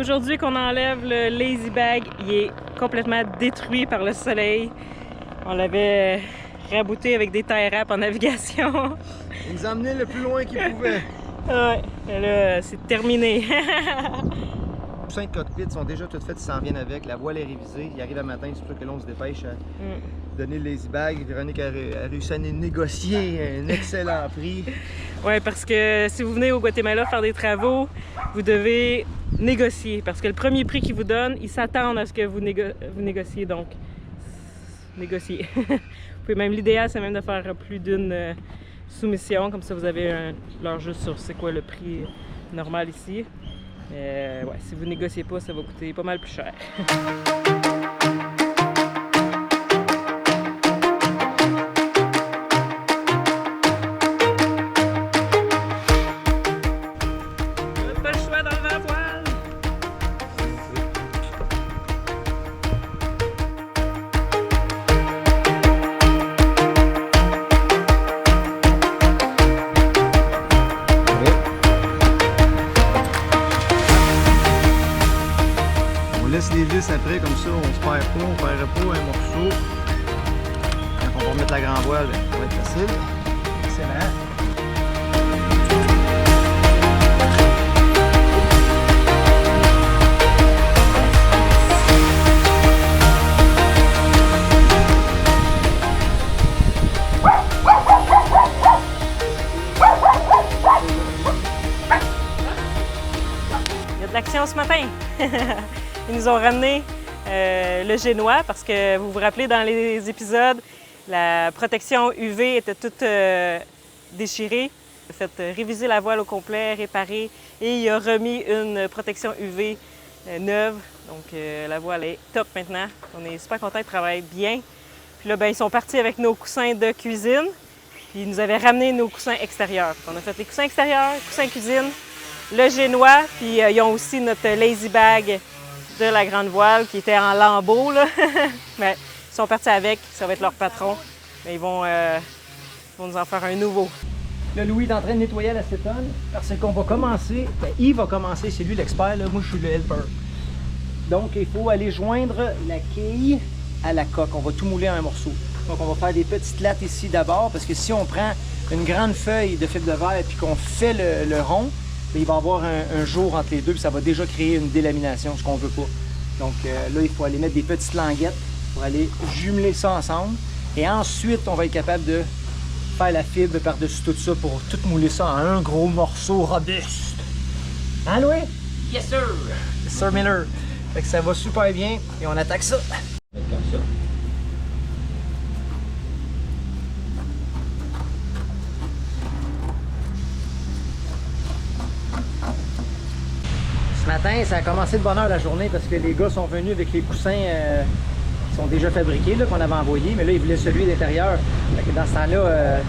aujourd'hui qu'on enlève le lazy bag. Il est complètement détruit par le soleil. On l'avait rabouté avec des tie wraps en navigation. Il nous a emmené le plus loin qu'il pouvait. Ouais, et là, c'est terminé. Les coussins de cockpit sont déjà toutes faits, ils s'en viennent avec. La voile est révisée. Il arrive à matin, c'est pour ça que là, on se dépêche à donner le lazy bag. Véronique a réussi à négocier un excellent prix. Oui, parce que si vous venez au Guatemala faire des travaux, vous devez négocier. Parce que le premier prix qu'ils vous donnent, ils s'attendent à ce que vous négociez. Donc, négocier. Vous pouvez même, l'idéal, c'est même de faire plus d'une soumission. Comme ça, vous avez l'heure juste sur c'est quoi le prix normal ici. Ouais, si vous négociez pas, ça va coûter pas mal plus cher. Pas le choix d'enlever la voile. On laisse les vis après, comme ça, on se perd pas, on perdra pas un morceau. Quand on va remettre la grande voile, ça va être facile. Excellent. Il y a de l'action ce matin. Ils nous ont ramené le génois parce que vous vous rappelez dans les épisodes, la protection UV était toute déchirée. Il a fait réviser la voile au complet, réparer et il a remis une protection UV neuve. Donc la voile est top maintenant. On est super contents, ils travaillent bien. Puis là, ben, ils sont partis avec nos coussins de cuisine. Puis ils nous avaient ramené nos coussins extérieurs. On a fait les coussins extérieurs, coussins cuisine, le génois, puis ils ont aussi notre lazy bag de la grande voile qui était en lambeaux. Là. Mais ils sont partis avec, ça va être leur patron. Mais ils vont nous en faire un nouveau. Là, Louis est en train de nettoyer l'acétone parce qu'on va commencer. Ben, Yves va commencer, c'est lui l'expert, là. Moi je suis le helper. Donc il faut aller joindre la quille à la coque. On va tout mouler en un morceau. Donc on va faire des petites lattes ici d'abord parce que si on prend une grande feuille de fibre de verre et qu'on fait le rond, il va y avoir un jour entre les deux, puis ça va déjà créer une délamination, ce qu'on veut pas. Donc là, il faut aller mettre des petites languettes pour aller jumeler ça ensemble. Et ensuite, on va être capable de faire la fibre par-dessus tout ça pour tout mouler ça en un gros morceau robuste. Hein, Louis? Yes, sir! Yes, sir Miller. Fait que ça va super bien et on attaque ça. Comme ça. Ce matin, ça a commencé de bonne heure la journée parce que les gars sont venus avec les coussins qui sont déjà fabriqués, qu'on avait envoyés, mais là, ils voulaient celui d'intérieur. Dans ce temps-là,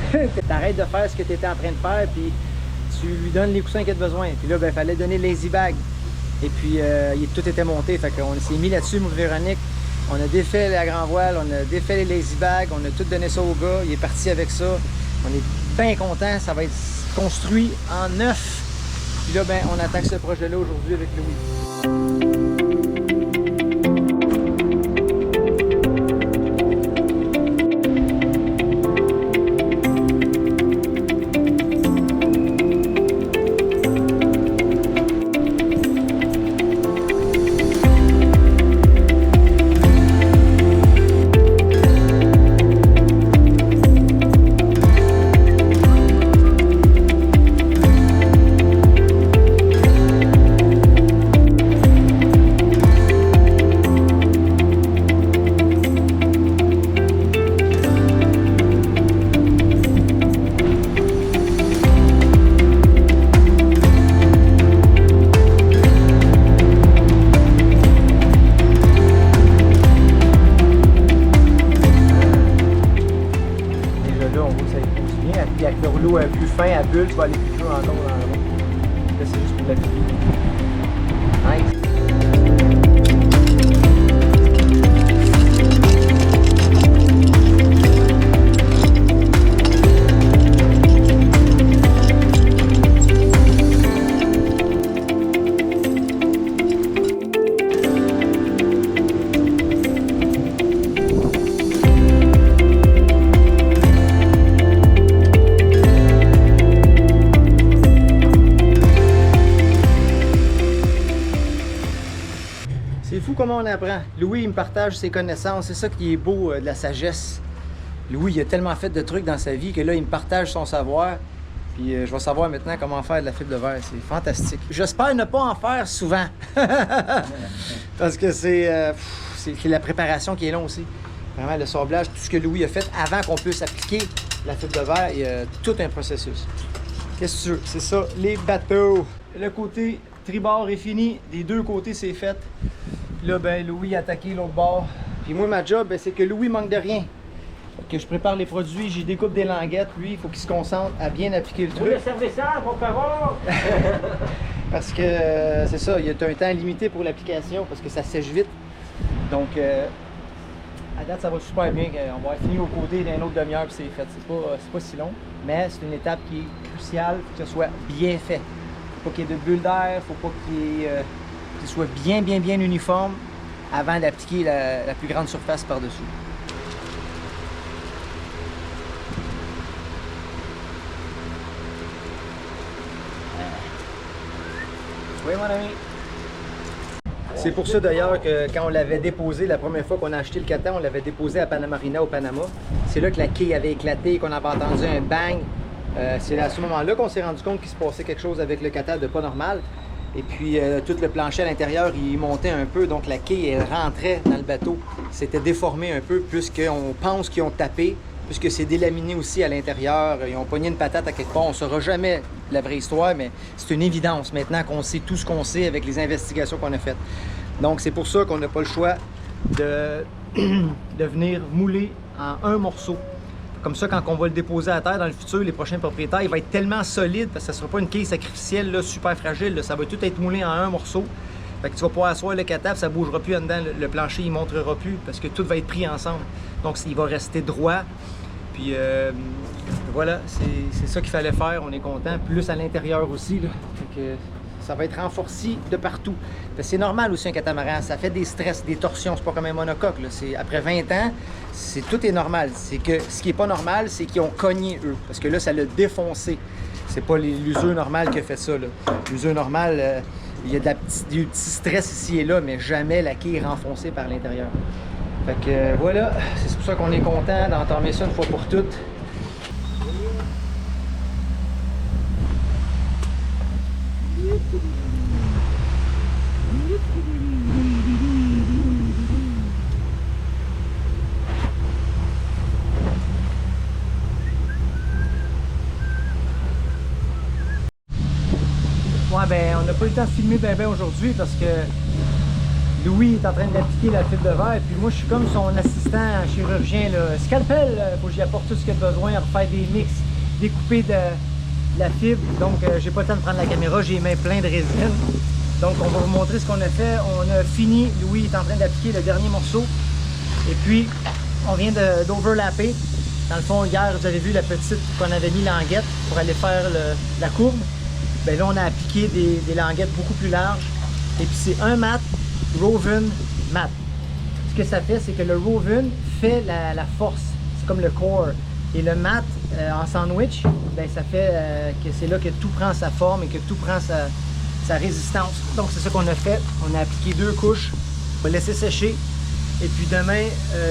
t'arrêtes de faire ce que tu étais en train de faire, puis tu lui donnes les coussins qu'il a besoin. Puis là, il fallait donner le lazy bag. Et puis, tout était monté, fait qu'on s'est mis là-dessus, moi et Véronique. On a défait la grand voile, on a défait les lazy bags, on a tout donné ça au gars, il est parti avec ça. On est bien content, ça va être construit en neuf. Puis là, on attaque ce projet-là aujourd'hui avec Louis. Puis avec le rouleau plus fin à bulle, tu vas aller plus dur encore dans le rond. Là, c'est juste pour l'appuyer. Nice. C'est fou comment on apprend. Louis, il me partage ses connaissances. C'est ça qui est beau de la sagesse. Louis, il a tellement fait de trucs dans sa vie que là, il me partage son savoir. Puis je vais savoir maintenant comment faire de la fibre de verre. C'est fantastique. J'espère ne pas en faire souvent. Parce que c'est la préparation qui est longue aussi. Vraiment, le sablage, tout ce que Louis a fait avant qu'on puisse appliquer la fibre de verre, il y a tout un processus. Qu'est-ce que tu veux? C'est ça, les bateaux. Le côté tribord est fini. Des deux côtés, c'est fait. Là, ben, Louis a attaqué l'autre bord. Puis moi, ma job, ben, c'est que Louis manque de rien. Que je prépare les produits, j'y découpe des languettes. Lui, il faut qu'il se concentre à bien appliquer le truc. Oui, servez ça, pour favor! Parce que c'est ça, il y a un temps limité pour l'application parce que ça sèche vite. Donc, à date, ça va super bien. On va finir au côté d'une autre demi-heure puis c'est fait. C'est pas si long, mais c'est une étape qui est cruciale. Il faut que ce soit bien fait. Faut pas qu'il y ait de bulles d'air, faut pas qu'il soit bien uniforme avant d'appliquer la plus grande surface par-dessus. Oui, mon ami. C'est pour ça d'ailleurs que quand on l'avait déposé, la première fois qu'on a acheté le kata, on l'avait déposé à Panama Marina au Panama. C'est là que la quille avait éclaté, qu'on avait entendu un bang. C'est à ce moment-là qu'on s'est rendu compte qu'il se passait quelque chose avec le kata de pas normal. Et puis tout le plancher à l'intérieur, il montait un peu, donc la quille elle rentrait dans le bateau. C'était déformé un peu puisqu'on pense qu'ils ont tapé, puisque c'est délaminé aussi à l'intérieur. Ils ont pogné une patate à quelque part. On ne saura jamais la vraie histoire, mais c'est une évidence maintenant qu'on sait tout ce qu'on sait avec les investigations qu'on a faites. Donc c'est pour ça qu'on n'a pas le choix de venir mouler en un morceau. Comme ça, quand on va le déposer à terre dans le futur, les prochains propriétaires, il va être tellement solide parce que ça ne sera pas une quille sacrificielle là, super fragile. Là, ça va tout être moulé en un morceau. Fait que tu vas pouvoir asseoir le kata, ça ne bougera plus en dedans. Le plancher, il ne montrera plus parce que tout va être pris ensemble. Donc, il va rester droit. Puis voilà, c'est ça qu'il fallait faire. On est content. Plus à l'intérieur aussi. Là. Fait que ça va être renforcé de partout. C'est normal aussi un catamaran. Ça fait des stress, des torsions. C'est pas comme un monocoque. Là. Après 20 ans, tout est normal. C'est que ce qui n'est pas normal, c'est qu'ils ont cogné eux. Parce que là, ça l'a défoncé. C'est pas l'usure normale qui a fait ça. L'usure normale, il y a du petit stress ici et là, mais jamais la quille est renfoncée par l'intérieur. Fait que voilà, c'est pour ça qu'on est content d'entamer ça une fois pour toutes. Ouais, ben on n'a pas eu le temps de filmer ben aujourd'hui parce que Louis est en train d'appliquer la fibre de verre, puis moi je suis comme son assistant chirurgien, là. Scalpel, faut que j'y apporte tout ce qu'il a besoin, refaire des mix, découper de la fibre, donc j'ai pas le temps de prendre la caméra, j'ai les mains pleines de résine. Donc on va vous montrer ce qu'on a fait. On a fini, Louis est en train d'appliquer le dernier morceau, et puis on vient d'overlapper. Dans le fond, hier vous avez vu la petite qu'on avait mis languette pour aller faire la courbe. Ben là on a appliqué des languettes beaucoup plus larges, et puis c'est un mat Roven mat. Ce que ça fait, c'est que le Roven fait la force. C'est comme le core. Et le mat en sandwich, ben, ça fait que c'est là que tout prend sa forme et que tout prend sa résistance. Donc c'est ça qu'on a fait. On a appliqué 2 couches. On va laisser sécher. Et puis demain,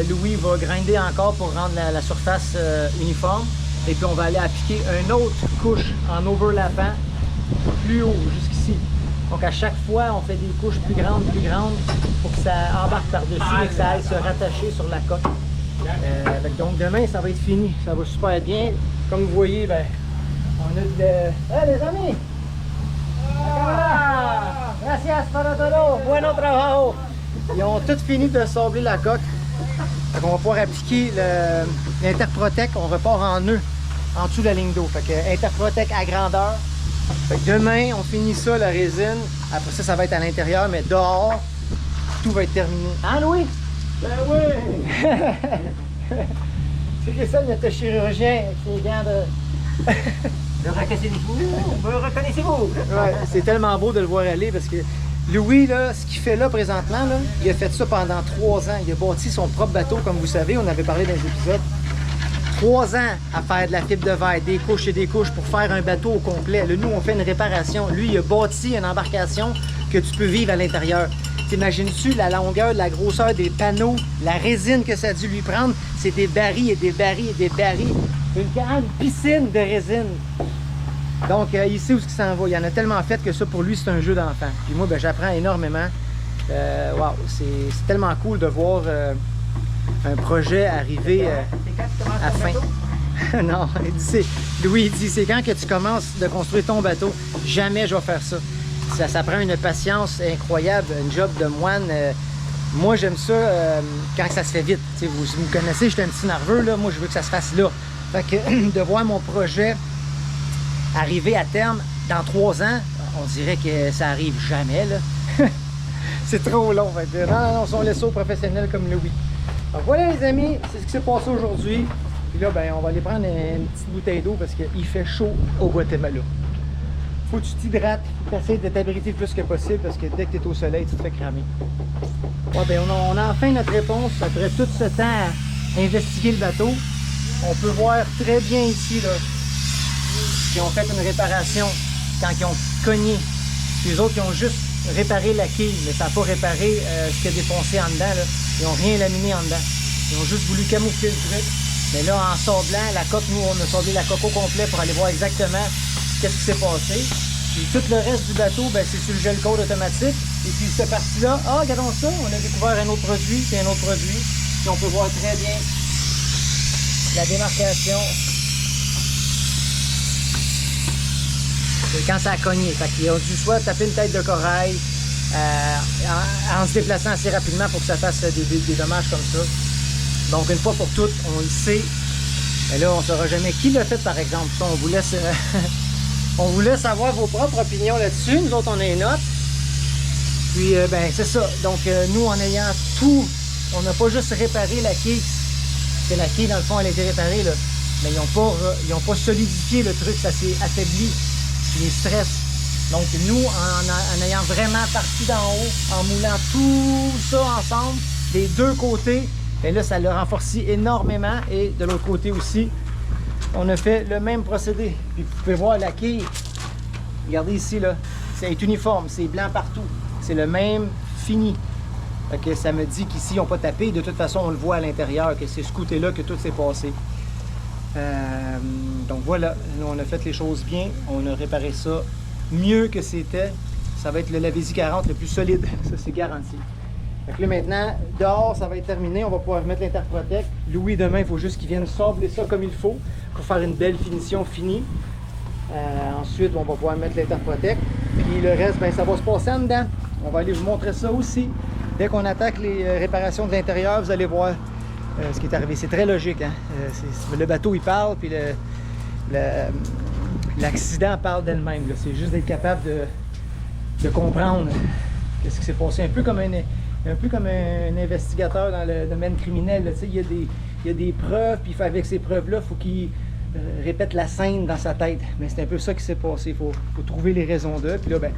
Louis va grinder encore pour rendre la surface uniforme. Et puis on va aller appliquer une autre couche en overlappant plus haut, jusqu'ici. Donc à chaque fois, on fait des couches plus grandes pour que ça embarque par-dessus et que ça aille se rattacher sur la coque. Donc demain, ça va être fini. Ça va super bien. Comme vous voyez, ben, on a de... Hey les amis! Gracias para todo! Bueno trabajo! Ils ont tout fini de sabler la coque. Donc on va pouvoir appliquer l'Interprotec. On repart en nœud en dessous de la ligne d'eau. Fait que Interprotec à grandeur. Fait que demain, on finit ça, la résine. Après ça, ça va être à l'intérieur, mais dehors, tout va être terminé. Hein, Louis? Ben oui! C'est que ça, notre chirurgien, avec ses gants de... Me reconnaissez-vous? Ouais, c'est tellement beau de le voir aller parce que Louis, là, ce qu'il fait là présentement, là, il a fait ça pendant 3 ans. Il a bâti son propre bateau, comme vous savez, on avait parlé dans les épisodes. 3 ans à faire de la fibre de verre, des couches et des couches pour faire un bateau au complet. Là, nous, on fait une réparation. Lui, il a bâti une embarcation que tu peux vivre à l'intérieur. T'imagines-tu la longueur, la grosseur des panneaux, la résine que ça a dû lui prendre? C'est des barils et des barils et des barils. Une grande piscine de résine. Donc, il sait où il s'en va. Il en a tellement fait que ça, pour lui, c'est un jeu d'enfant. Puis moi, ben, j'apprends énormément. Wow, c'est tellement cool de voir un projet arriver à fin. Non, Louis, il dit, c'est quand que tu commences de construire ton bateau, jamais je vais faire ça. Ça prend une patience incroyable, un job de moine. Moi, j'aime ça quand ça se fait vite. Vous me connaissez, j'étais un petit nerveux, là. Moi, je veux que ça se fasse là. Fait que de voir mon projet arriver à terme dans 3 ans, on dirait que ça arrive jamais, là. C'est trop long. Fait que, non, on laisse ça aux professionnels comme Louis. Donc voilà, les amis, c'est ce qui s'est passé aujourd'hui. Puis là, ben, on va aller prendre une petite bouteille d'eau parce qu'il fait chaud au Guatemala. Faut que tu t'hydrates, faut que tu essaies de t'abriter le plus que possible parce que dès que tu es au soleil, tu te fais cramer. Ouais, ben, on a enfin notre réponse après tout ce temps à investiguer le bateau. On peut voir très bien ici là, qu'ils ont fait une réparation quand ils ont cogné. Les autres, ils ont juste réparé la quille, mais ça n'a pas réparé ce qui a défoncé en dedans. Là. Ils n'ont rien laminé en dedans. Ils ont juste voulu camoufler le truc. Mais là, en sablant la coque, nous, on a sablé la coque au complet pour aller voir exactement qu'est-ce qui s'est passé. Puis tout le reste du bateau, ben, c'est sur le gel code automatique. Et puis cette partie-là, regardons ça, on a découvert un autre produit, puis un autre produit. Puis on peut voir très bien la démarcation. Et quand ça a cogné, fait qu'ils ont dû soit taper une tête de corail en se déplaçant assez rapidement pour que ça fasse des dommages comme ça. Donc une fois pour toutes, on le sait. Et là, on ne saura jamais qui l'a fait, par exemple. Ça, on vous laisse, on vous laisse avoir vos propres opinions là-dessus. Nous autres, on a une note. Puis, ben, c'est ça. Donc, nous, en ayant tout, on n'a pas juste réparé la quille. C'est la quille, dans le fond, elle a été réparée, là. Mais ils n'ont pas solidifié le truc. Ça s'est affaibli. Les stress. Donc, nous, en ayant vraiment parti d'en haut, en moulant tout ça ensemble, des deux côtés, et là, ça l'a renforcé énormément. Et de l'autre côté aussi, on a fait le même procédé. Puis vous pouvez voir la quille. Regardez ici, là. C'est uniforme, c'est blanc partout. C'est le même fini. Fait que ça me dit qu'ici, ils n'ont pas tapé. De toute façon, on le voit à l'intérieur, que c'est ce côté-là que tout s'est passé. Donc voilà, nous, on a fait les choses bien. On a réparé ça mieux que c'était. Ça va être le Lavezzi 40 le plus solide. Ça, c'est garanti. Fait que là, maintenant, dehors, ça va être terminé. On va pouvoir mettre l'Interprotect. Louis, demain, il faut juste qu'il vienne sabler ça comme il faut pour faire une belle finition finie. Ensuite, on va pouvoir mettre l'Interprotect. Puis le reste, ben, ça va se passer en dedans. On va aller vous montrer ça aussi. Dès qu'on attaque les réparations de l'intérieur, vous allez voir ce qui est arrivé. C'est très logique. Hein? Le bateau, il parle, puis l'accident parle d'elle-même. C'est juste d'être capable de comprendre ce qui s'est passé. Un peu comme un investigateur dans le domaine criminel. Là, il y a des preuves, puis avec ces preuves-là, il faut qu'il répète la scène dans sa tête. Mais c'est un peu ça qui s'est passé. Il faut trouver les raisons d'eux. Puis là, ben,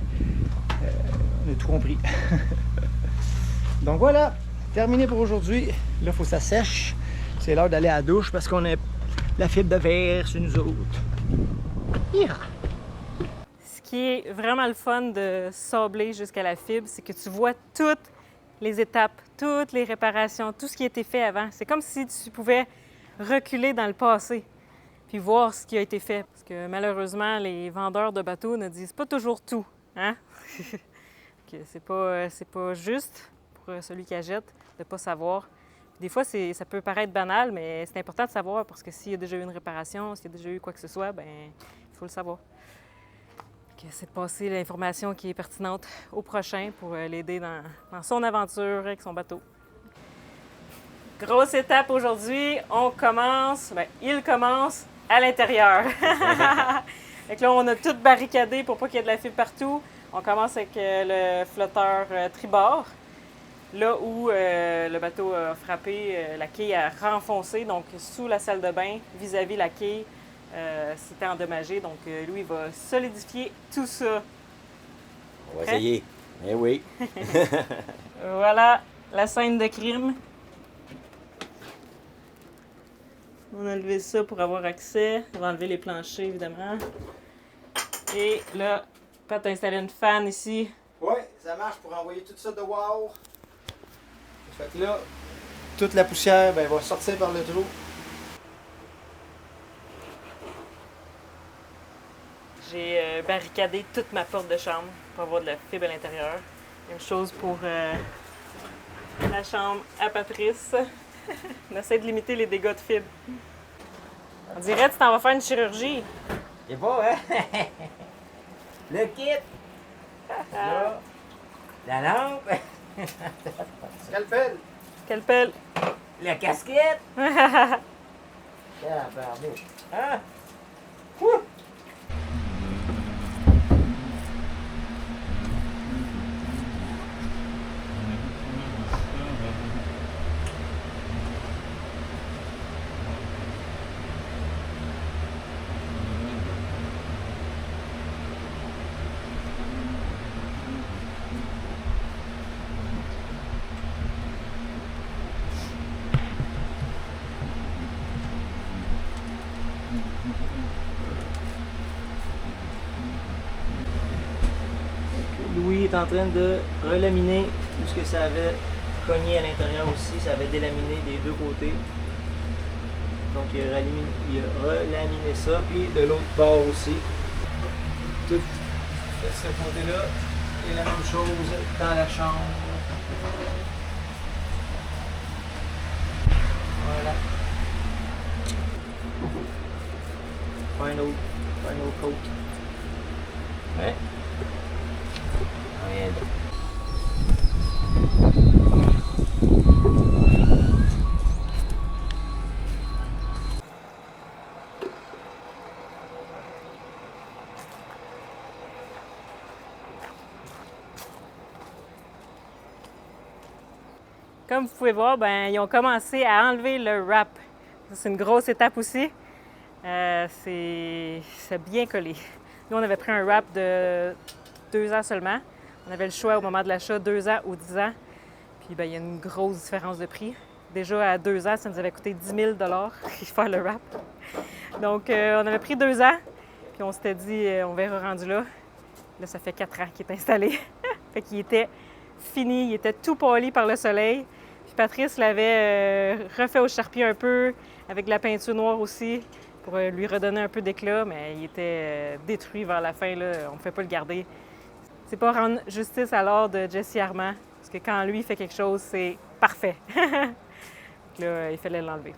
on a tout compris. Donc voilà, terminé pour aujourd'hui. Là, il faut que ça sèche. C'est l'heure d'aller à la douche parce qu'on a la fibre de verre sur nous autres. Yeah. Ce qui est vraiment le fun de sabler jusqu'à la fibre, c'est que tu vois toutes les étapes, toutes les réparations, tout ce qui a été fait avant. C'est comme si tu pouvais reculer dans le passé puis voir ce qui a été fait. Parce que malheureusement, les vendeurs de bateaux ne disent pas toujours tout. Hein? C'est pas juste pour celui qui achète de ne pas savoir. Des fois, ça peut paraître banal, mais c'est important de savoir parce que s'il y a déjà eu une réparation, s'il y a déjà eu quoi que ce soit, bien, il faut le savoir. C'est de passer l'information qui est pertinente au prochain pour l'aider dans son aventure avec son bateau. Grosse étape aujourd'hui, il commence à l'intérieur. Fait que là, on a tout barricadé pour pas qu'il y ait de la fibre partout. On commence avec le flotteur tribord. Là où le bateau a frappé, la quille a renfoncé, donc sous la salle de bain, vis-à-vis la quille, c'était endommagé. Donc lui, il va solidifier tout ça. On va essayer. Eh oui. Voilà la scène de crime. On a levé ça pour avoir accès. On va enlever les planchers, évidemment. Et là, Pat a installé une fan ici. Oui, Ça marche pour envoyer tout ça de wow. Fait que là, toute la poussière va sortir par le trou. J'ai barricadé toute ma porte de chambre pour avoir de la fibre à l'intérieur. Même chose pour la chambre à Patrice. On essaie de limiter les dégâts de fibre. On dirait que tu t'en vas faire une chirurgie. C'est beau, hein? Le kit. Là, la lampe. Scalpel. Scalpel. La casquette. Ah, pardon. Hein? Ouh! Louis est en train de relaminer tout ce que ça avait cogné à l'intérieur aussi. Ça avait délaminé des deux côtés. Donc il a relaminé ça, puis de l'autre bord aussi. Tout de ce côté-là. Et la même chose dans la chambre. Voilà. Final coat. Ouais. Regarde. Comme vous pouvez voir, ils ont commencé à enlever le wrap. Ça, c'est une grosse étape aussi. C'est bien collé. Nous, on avait pris un wrap de 2 ans seulement. On avait le choix au moment de l'achat, 2 ans ou 10 ans. Puis il y a une grosse différence de prix. Déjà, à 2 ans, ça nous avait coûté 10 000 faire le wrap. Donc, on avait pris 2 ans. Puis on s'était dit, on verra rendu là. Là, ça fait 4 ans qu'il est installé. Fait qu'il était fini, il était tout poli par le soleil. Puis Patrice l'avait refait au charpie un peu, avec de la peinture noire aussi, pour lui redonner un peu d'éclat, mais il était détruit vers la fin, là. On ne pouvait pas le garder. C'est pas rendre justice à l'art de Jesse Armand, parce que quand lui fait quelque chose, c'est parfait. Là, il fallait l'enlever.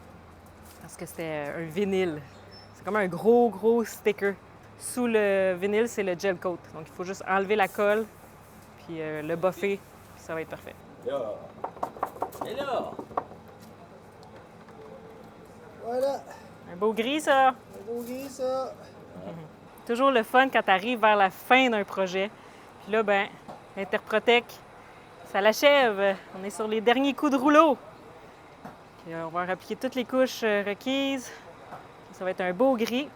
Parce que c'était un vinyle. C'est comme un gros sticker. Sous le vinyle, c'est le gel coat. Donc, il faut juste enlever la colle, puis le buffer, puis ça va être parfait. Là. Et là. Voilà. Un beau gris, ça! Un beau gris, ça. Toujours le fun quand tu arrives vers la fin d'un projet. Puis là, l'Interprotec, ça l'achève. On est sur les derniers coups de rouleau. Puis on va appliquer toutes les couches requises. Ça va être un beau gris.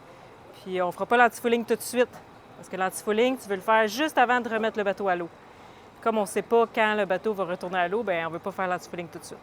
Puis on fera pas l'antifouling tout de suite. Parce que l'antifouling, tu veux le faire juste avant de remettre le bateau à l'eau. Comme on ne sait pas quand le bateau va retourner à l'eau, on ne veut pas faire l'antifouling tout de suite.